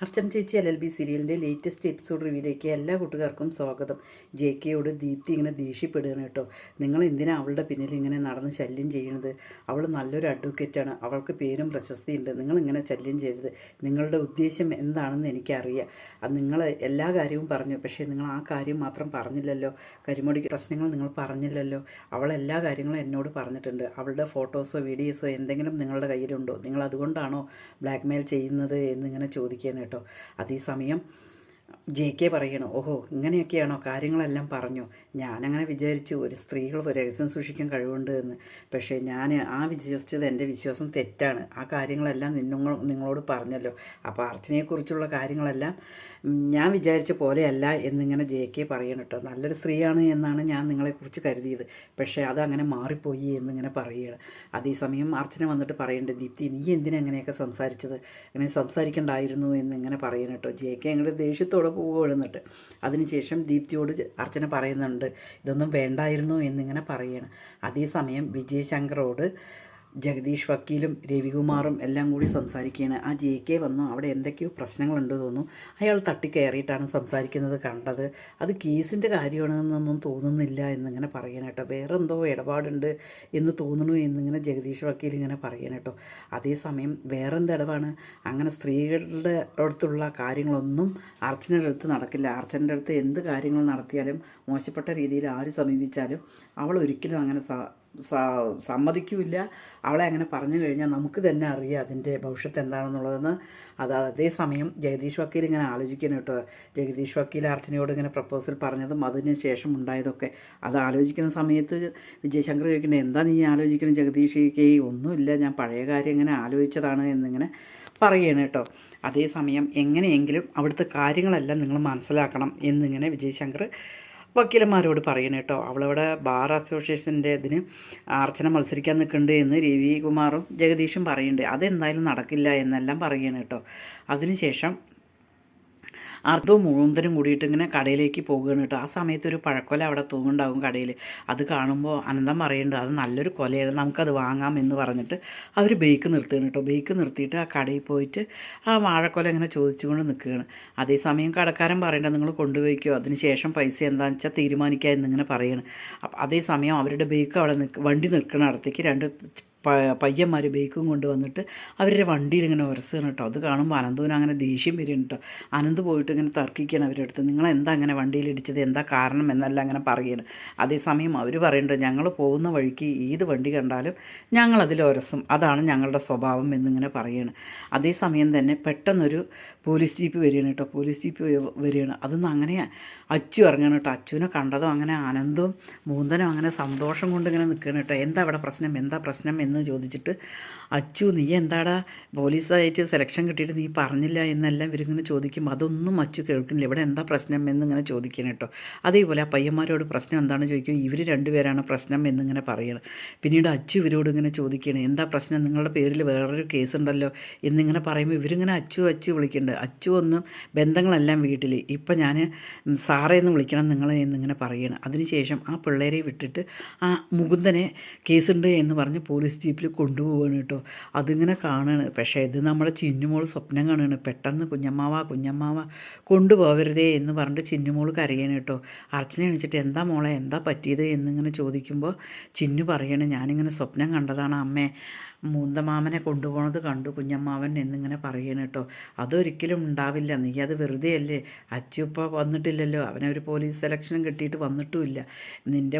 അർച്ചന ചേച്ചി LLB സീരിയലിൻ്റെ latest episode റിവ്യൂയിലേക്ക് എല്ലാ കൂട്ടുകാർക്കും സ്വാഗതം. JKയോട് ദീപ്തി ഇങ്ങനെ ദേഷ്യപ്പെടുകയാണ് കേട്ടോ. നിങ്ങൾ എന്തിനാ അവളുടെ പിന്നിൽ ഇങ്ങനെ നടന്ന് ശല്യം ചെയ്യണത്? അവൾ നല്ലൊരു അഡ്വക്കേറ്റാണ്, അവൾക്ക് പേരും പ്രശസ്തിയുണ്ട്. നിങ്ങളിങ്ങനെ ശല്യം ചെയ്യരുത്. നിങ്ങളുടെ ഉദ്ദേശം എന്താണെന്ന് എനിക്കറിയാം. അത് നിങ്ങൾ എല്ലാ കാര്യവും പറഞ്ഞു, പക്ഷേ നിങ്ങൾ ആ കാര്യം മാത്രം പറഞ്ഞില്ലല്ലോ. കരിമുടി പ്രശ്നങ്ങൾ നിങ്ങൾ പറഞ്ഞില്ലല്ലോ. അവൾ എല്ലാ കാര്യങ്ങളും എന്നോട് പറഞ്ഞിട്ടുണ്ട്. അവളുടെ ഫോട്ടോസോ വീഡിയോസോ എന്തെങ്കിലും നിങ്ങളുടെ കയ്യിലുണ്ടോ? നിങ്ങൾ അതുകൊണ്ടാണോ ബ്ലാക്ക്മെയിൽ ചെയ്യുന്നത് എന്നിങ്ങനെ ചോദിക്കുകയാണ് കേട്ടോ. അതേസമയം JK പറയണം, ഓഹോ ഇങ്ങനെയൊക്കെയാണോ കാര്യങ്ങളെല്ലാം പറഞ്ഞു. ഞാനങ്ങനെ വിചാരിച്ചു ഒരു സ്ത്രീകൾ രഹസ്യം സൂക്ഷിക്കാൻ കഴിവുണ്ട് എന്ന്. പക്ഷേ ഞാൻ വിശ്വസിച്ചത് എൻ്റെ വിശ്വാസം തെറ്റാണ്. ആ കാര്യങ്ങളെല്ലാം നിങ്ങളോട് പറഞ്ഞല്ലോ. അപ്പോൾ അർച്ചനയെക്കുറിച്ചുള്ള കാര്യങ്ങളെല്ലാം ഞാൻ വിചാരിച്ച പോലെയല്ല എന്നിങ്ങനെ JK പറയണം കേട്ടോ. നല്ലൊരു സ്ത്രീയാണ് എന്നാണ് ഞാൻ നിങ്ങളെക്കുറിച്ച് കരുതിയത്, പക്ഷേ അതങ്ങനെ മാറിപ്പോയി എന്നിങ്ങനെ പറയുകയാണ്. അതേസമയം അർച്ചന വന്നിട്ട് പറയുന്നുണ്ട്, ദീപ്തി നീ എന്തിനാ അങ്ങനെയൊക്കെ സംസാരിച്ചത്? അങ്ങനെ സംസാരിക്കണ്ടായിരുന്നു എന്നിങ്ങനെ പറയണം കേട്ടോ. JK അങ്ങനെ ദേഷ്യത്തോടെ പോവുകയെന്നിട്ട് അതിനുശേഷം ദീപ്തിയോട് അർച്ചന പറയുന്നുണ്ട്, ഇതൊന്നും വേണ്ടായിരുന്നു എന്നിങ്ങനെ പറയുകയാണ്. അതേസമയം വിജയശങ്കറോട് ജഗദീഷ് വക്കീലും രവികുമാറും എല്ലാം കൂടി സംസാരിക്കുകയാണ്. ആ JK വന്നു, അവിടെ എന്തൊക്കെയോ പ്രശ്നങ്ങളുണ്ട് തോന്നുന്നു. അയാൾ തട്ടിക്കയറിയിട്ടാണ് സംസാരിക്കുന്നത് കണ്ടത്. അത് കേസിൻ്റെ കാര്യമാണെന്നൊന്നും തോന്നുന്നില്ല എന്നിങ്ങനെ പറയണം കേട്ടോ. വേറെ എന്തോ ഇടപാടുണ്ട് എന്ന് തോന്നുന്നു എന്നിങ്ങനെ ജഗദീഷ് വക്കീൽ ഇങ്ങനെ പറയണം കേട്ടോ. അതേസമയം വേറെന്ത് ഇടപാണ്? അങ്ങനെ സ്ത്രീകളുടെ അടുത്തുള്ള കാര്യങ്ങളൊന്നും അർച്ചനയുടെ അടുത്ത് നടക്കില്ല. അർച്ചനയുടെ അടുത്ത് എന്ത് കാര്യങ്ങൾ നടത്തിയാലും മോശപ്പെട്ട രീതിയിൽ ആര് സമീപിച്ചാലും അവൾ ഒരിക്കലും അങ്ങനെ സമ്മതിക്കില്ല. അവളെ അങ്ങനെ പറഞ്ഞു കഴിഞ്ഞാൽ നമുക്ക് തന്നെ അറിയാം അതിൻ്റെ ഭവിഷ്യത്ത് എന്താണെന്നുള്ളതെന്ന്. അതേസമയം ജഗദീഷ് വക്കീൽ ഇങ്ങനെ ആലോചിക്കണം കേട്ടോ. ജഗദീഷ് വക്കീൽ അർച്ചനയോട് ഇങ്ങനെ പ്രപ്പോസൽ പറഞ്ഞതും അതിന് ശേഷം ഉണ്ടായതൊക്കെ അത് ആലോചിക്കുന്ന സമയത്ത് വിജയശങ്കർ ചോദിക്കുന്നത്, എന്താ നീ ആലോചിക്കണം ജഗദീഷ്? ഒന്നുമില്ല, ഞാൻ പഴയ കാര്യം ഇങ്ങനെ ആലോചിച്ചതാണ് എന്നിങ്ങനെ പറയണം കേട്ടോ. അതേസമയം എങ്ങനെയെങ്കിലും അവിടുത്തെ കാര്യങ്ങളെല്ലാം നിങ്ങൾ മനസ്സിലാക്കണം എന്നിങ്ങനെ വിജയശങ്കർ വക്കീലന്മാരോട് പറയണം കേട്ടോ. അവളവിടെ ബാർ അസോസിയേഷൻ്റെ ഇതിന് അർച്ചന മത്സരിക്കാൻ നിൽക്കുന്നുണ്ട് എന്ന് രവികുമാറും ജഗദീഷും പറയുന്നുണ്ട്. അതെന്തായാലും നടക്കില്ല എന്നെല്ലാം പറയണം കേട്ടോ. അതിനുശേഷം അർദ്ധവും മൂന്തനും കൂടിയിട്ട് ഇങ്ങനെ കടയിലേക്ക് പോകുകയാണ് കേട്ടോ. ആ സമയത്ത് ഒരു പഴക്കൊല അവിടെ തൂങ്ങുണ്ടാകും കടയിൽ. അത് കാണുമ്പോൾ അനന്തം പറയുന്നുണ്ട്, അത് നല്ലൊരു കൊലയാണ്, നമുക്കത് വാങ്ങാം എന്ന് പറഞ്ഞിട്ട് അവർ ബൈക്ക് നിർത്തുകയാണ് കേട്ടോ. ബൈക്ക് നിർത്തിയിട്ട് ആ കടയിൽ പോയിട്ട് ആ വാഴക്കൊല ഇങ്ങനെ ചോദിച്ചുകൊണ്ട് നിൽക്കുകയാണ്. അതേസമയം കടക്കാരൻ പറയേണ്ടത് നിങ്ങൾ കൊണ്ടുപോയിക്കോ, അതിന് ശേഷം പൈസ എന്താണെന്ന് വെച്ചാൽ തീരുമാനിക്കുക എന്നിങ്ങനെ പറയുകയാണ്. അതേസമയം അവരുടെ ബൈക്ക് അവിടെ വണ്ടി നിൽക്കുന്ന അടുത്തേക്ക് രണ്ട് പയ്യന്മാർ ബൈക്കും കൊണ്ട് വന്നിട്ട് അവരുടെ വണ്ടിയിൽ ഇങ്ങനെ ഉരസുകയാണ് കേട്ടോ. അത് കാണുമ്പോൾ അനന്തുവിന് അങ്ങനെ ദേഷ്യം വരും കേട്ടോ. അനന്ത് പോയിട്ട് ഇങ്ങനെ തർക്കിക്കുകയാണ് അവരുടെ അടുത്ത്, നിങ്ങളെന്താ അങ്ങനെ വണ്ടിയിൽ ഇടിച്ചത്, എന്താ കാരണം എന്നെല്ലാം അങ്ങനെ പറയുകയാണ്. അതേസമയം അവർ പറയുന്നുണ്ട്, ഞങ്ങൾ പോകുന്ന വഴിക്ക് ഏത് വണ്ടി കണ്ടാലും ഞങ്ങളതിൽ ഉരസും, അതാണ് ഞങ്ങളുടെ സ്വഭാവം എന്നിങ്ങനെ പറയുകയാണ്. അതേസമയം തന്നെ പെട്ടെന്നൊരു പോലീസ് ജീപ്പ് വരികയാണ് കേട്ടോ. പോലീസ് ജീപ്പ് വരികയാണ്. അതൊന്നും അങ്ങനെ അച്ചു ഇറങ്ങണം കേട്ടോ. അച്ചുവിനെ കണ്ടതും അങ്ങനെ ആനന്ദവും മൂന്തനും അങ്ങനെ സന്തോഷം കൊണ്ട് ഇങ്ങനെ നിൽക്കണം കേട്ടോ. എന്താ അവിടെ പ്രശ്നം, എന്താ പ്രശ്നം എന്ന് ചോദിച്ചിട്ട്, അച്ചു നീ എന്താടാ പോലീസായിട്ട് സെലക്ഷൻ കിട്ടിയിട്ട് നീ പറഞ്ഞില്ല എന്നെല്ലാം ഇവരിങ്ങനെ ചോദിക്കുമ്പോൾ അതൊന്നും അച്ചു കേൾക്കുന്നില്ല. ഇവിടെ എന്താ പ്രശ്നം എന്നിങ്ങനെ ചോദിക്കണം കേട്ടോ. അതേപോലെ ആ പയ്യന്മാരോട് പ്രശ്നം എന്താണെന്ന് ചോദിക്കും, ഇവർ രണ്ടുപേരാണ് പ്രശ്നം എന്നിങ്ങനെ പറയണം. പിന്നീട് അച്ചു ഇവരോട് ഇങ്ങനെ ചോദിക്കുകയാണ്, എന്താ പ്രശ്നം, നിങ്ങളുടെ പേരിൽ വേറൊരു കേസുണ്ടല്ലോ എന്നിങ്ങനെ പറയുമ്പോൾ ഇവരിങ്ങനെ അച്ചു അച്ചു വിളിക്കുന്നുണ്ട്. അച്ചു ഒന്നും ബന്ധങ്ങളെല്ലാം വീട്ടിൽ, ഇപ്പം ഞാൻ സാറേ എന്ന് വിളിക്കണം നിങ്ങൾ എന്നിങ്ങനെ പറയുകയാണ്. അതിനുശേഷം ആ പിള്ളേരെ വിട്ടിട്ട് ആ മുകുന്ദനെ കേസുണ്ട് എന്ന് പറഞ്ഞ് പോലീസ് ജീപ്പിൽ കൊണ്ടുപോവുകയാണ് കേട്ടോ. അതിങ്ങനെ കാണുകയാണ്. പക്ഷേ ഇത് നമ്മുടെ ചിന്നുമോൾ സ്വപ്നം കാണുകയാണ്. പെട്ടെന്ന് കുഞ്ഞമ്മാവ കൊണ്ടുപോകരുതേ എന്ന് പറഞ്ഞിട്ട് ചിന്നുമോൾ കരയാണ് കേട്ടോ. അർച്ചന എണിച്ചിട്ട്, എന്താ മോളെ എന്താ പറ്റിയത് എന്നിങ്ങനെ ചോദിക്കുമ്പോൾ ചിന്നു പറയണേ, ഞാനിങ്ങനെ സ്വപ്നം കണ്ടതാണ് അമ്മേ, മൂന്തമാമനെ കൊണ്ടുപോകണത് കണ്ടു കുഞ്ഞമ്മാവൻ എന്നിങ്ങനെ പറയണം കേട്ടോ. അതൊരിക്കലും ഉണ്ടാവില്ല, നീ അത് വെറുതെ അല്ലേ, അച്ചു ഇപ്പോൾ വന്നിട്ടില്ലല്ലോ, അവനൊരു പോലീസ് സെലക്ഷനും കിട്ടിയിട്ട് വന്നിട്ടുമില്ല. നിൻ്റെ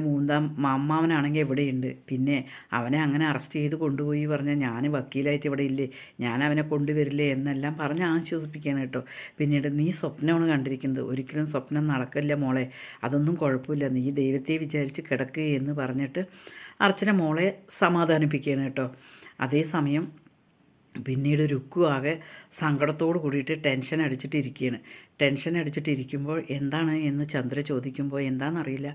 അമ്മാവനാണെങ്കിൽ എവിടെയുണ്ട്, പിന്നെ അവനെ അങ്ങനെ അറസ്റ്റ് ചെയ്ത് കൊണ്ടുപോയി പറഞ്ഞാൽ ഞാൻ വക്കീലായിട്ട് ഇവിടെ ഇല്ലേ, ഞാൻ അവനെ കൊണ്ടുവരില്ലേ എന്നെല്ലാം പറഞ്ഞ് ആശ്വസിപ്പിക്കുകയാണ് കേട്ടോ. പിന്നീട് നീ സ്വപ്നമാണ് കണ്ടിരിക്കുന്നത്, ഒരിക്കലും സ്വപ്നം നടക്കില്ല മോളെ, അതൊന്നും കുഴപ്പമില്ല, നീ ദൈവത്തെ വിചാരിച്ച് കിടക്കുക എന്ന് പറഞ്ഞിട്ട് അർച്ചന മോളെ സമാധാനിപ്പിക്കുകയാണ് കേട്ടോ. അതേസമയം പിന്നീട് രുക്കു ആകെ സങ്കടത്തോട് കൂടിയിട്ട് ടെൻഷൻ അടിച്ചിട്ടിരിക്കുമ്പോൾ എന്താണ് എന്ന് ചന്ദ്ര ചോദിക്കുമ്പോൾ എന്താണെന്നറിയില്ല,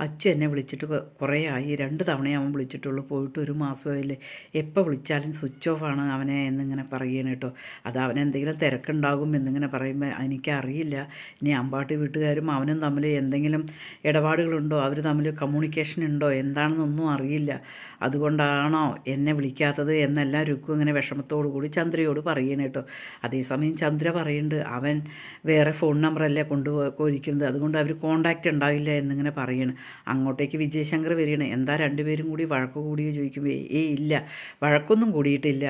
അച്ചു എന്നെ വിളിച്ചിട്ട് കുറേ ആയി, 2 തവണയാവും വിളിച്ചിട്ടുള്ളൂ, പോയിട്ട് 1 മാസമായില്ലേ, എപ്പോൾ വിളിച്ചാലും സ്വിച്ച് ഓഫ് ആണ് അവനെ എന്നിങ്ങനെ പറയുകയാണ് കേട്ടോ. അത് അവനെന്തെങ്കിലും തിരക്കുണ്ടാകും എന്നിങ്ങനെ പറയുമ്പോൾ എനിക്കറിയില്ല, ഇനി അമ്പാട്ടി വീട്ടുകാരും അവനും തമ്മിൽ എന്തെങ്കിലും ഇടപാടുകളുണ്ടോ, അവർ തമ്മിൽ കമ്മ്യൂണിക്കേഷൻ ഉണ്ടോ എന്താണെന്നൊന്നും അറിയില്ല, അതുകൊണ്ടാണോ എന്നെ വിളിക്കാത്തത് എന്നെല്ലാം രുക്കു ഇങ്ങനെ വിഷമത്തോടു സ്നേഹത്തോടു കൂടി ചന്ദ്രയോട് പറയണ കേട്ടോ. അതേസമയം ചന്ദ്ര പറയുന്നുണ്ട് അവൻ വേറെ ഫോൺ നമ്പറല്ലേ കൊണ്ടുപോയിരിക്കുന്നത്, അതുകൊണ്ട് അവർ കോണ്ടാക്റ്റ് ഉണ്ടാവില്ല എന്നിങ്ങനെ പറയണ്. അങ്ങോട്ടേക്ക് വിജയശങ്കർ വരികയാണ്. എന്താ രണ്ടുപേരും കൂടി വഴക്ക് കൂടിയോ ചോദിക്കുമ്പോൾ ഇല്ല, വഴക്കൊന്നും കൂടിയിട്ടില്ല.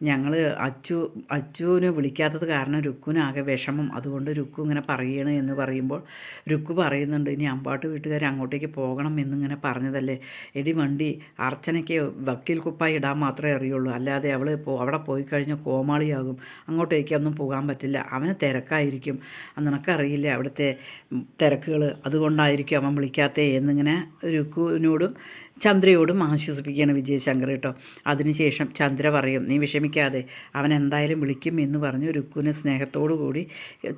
ഞങ്ങൾ അച്ചുവിനെ വിളിക്കാത്തത് കാരണം രുക്കുവിനാകെ വിഷമം, അതുകൊണ്ട് രുക്കു ഇങ്ങനെ പറയണ എന്ന് പറയുമ്പോൾ രുക്കു പറയുന്നുണ്ട് ഇനി അമ്പാട്ട് വീട്ടുകാർ അങ്ങോട്ടേക്ക് പോകണം എന്നിങ്ങനെ പറഞ്ഞതല്ലേ. എടി വണ്ടി അർച്ചനയ്ക്ക് വക്കീൽ കുപ്പായി ഇടാൻ മാത്രമേ അറിയുള്ളൂ, അല്ലാതെ അവൾ അവിടെ പോയി കഴിഞ്ഞാൽ കോമാളിയാകും, അങ്ങോട്ടേക്കൊന്നും പോകാൻ പറ്റില്ല, അവന് തിരക്കായിരിക്കും, നിനക്കറിയില്ല അവിടുത്തെ തിരക്കുകൾ, അതുകൊണ്ടായിരിക്കും അവൻ വിളിക്കാത്തേ എന്നിങ്ങനെ രുക്കുവിനോടും ചന്ദ്രയോടും ആശ്വസിപ്പിക്കുകയാണ് വിജയശങ്കർ കേട്ടോ. അതിനുശേഷം ചന്ദ്ര പറയും നീ വിഷമിക്കാതെ, അവൻ എന്തായാലും വിളിക്കും എന്ന് പറഞ്ഞ് രുക്കുവിനെ സ്നേഹത്തോടു കൂടി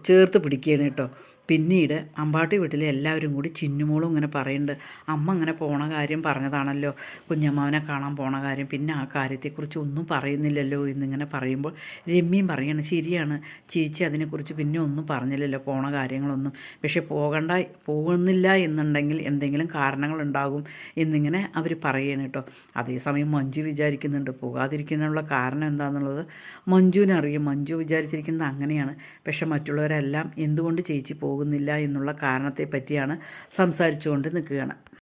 ചേർത്ത് പിടിക്കുകയാണ് കേട്ടോ. പിന്നീട് അമ്പാട്ടി വീട്ടിലെ എല്ലാവരും കൂടി ചിന്നുമോളും ഇങ്ങനെ പറയുന്നുണ്ട് അമ്മ ഇങ്ങനെ പോണ കാര്യം പറഞ്ഞതാണല്ലോ, കുഞ്ഞമ്മാവനെ കാണാൻ പോണ കാര്യം, പിന്നെ ആ കാര്യത്തെക്കുറിച്ച് ഒന്നും പറയുന്നില്ലല്ലോ എന്നിങ്ങനെ പറയുമ്പോൾ രമ്യയും പറയാണ് ശരിയാണ് ചേച്ചി, അതിനെക്കുറിച്ച് പിന്നെ ഒന്നും പറഞ്ഞില്ലല്ലോ പോണ കാര്യങ്ങളൊന്നും, പക്ഷെ പോകുന്നില്ല എന്നുണ്ടെങ്കിൽ എന്തെങ്കിലും കാരണങ്ങളുണ്ടാകും എന്നിങ്ങനെ അവർ പറയണം കേട്ടോ. അതേസമയം മഞ്ജു വിചാരിക്കുന്നുണ്ട് പോകാതിരിക്കാനുള്ള കാരണം എന്താണെന്നുള്ളത് മഞ്ജുവിനറിയും. മഞ്ജു വിചാരിച്ചിരിക്കുന്നത് അങ്ങനെയാണ്, പക്ഷെ മറ്റുള്ളവരെല്ലാം എന്തുകൊണ്ട് ചേച്ചി പോകുന്നില്ല എന്നുള്ള കാരണത്തെ പറ്റിയാണ് സംസാരിച്ചുകൊണ്ട് നിൽക്കുകയാണ്.